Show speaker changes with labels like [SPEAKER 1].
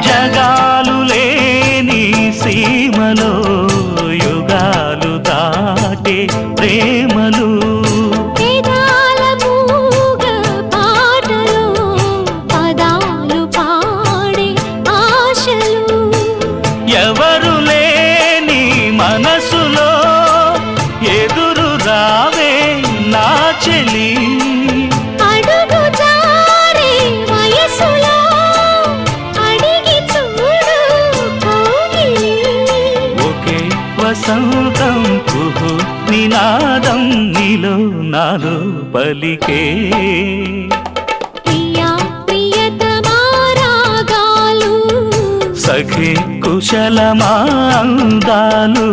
[SPEAKER 1] జగాలు లేని సీమలో యుగాలు దాటే ప్రేమలు
[SPEAKER 2] వేదాల మూగ పాటలో పదాలు పాడే ఆశలు
[SPEAKER 1] ఎవరు లేని మనసులో ఎదురు రావే నా చెలి
[SPEAKER 2] అడుగు జారే వయసులో అడిగి చూడు కౌగిలి
[SPEAKER 1] ఒకే వసంతం కుహు నినాదం నీలో నాలో పలికే
[SPEAKER 2] ప్రియా ప్రియతమా రాగాలు
[SPEAKER 1] సఖి కుశలమా అందాలు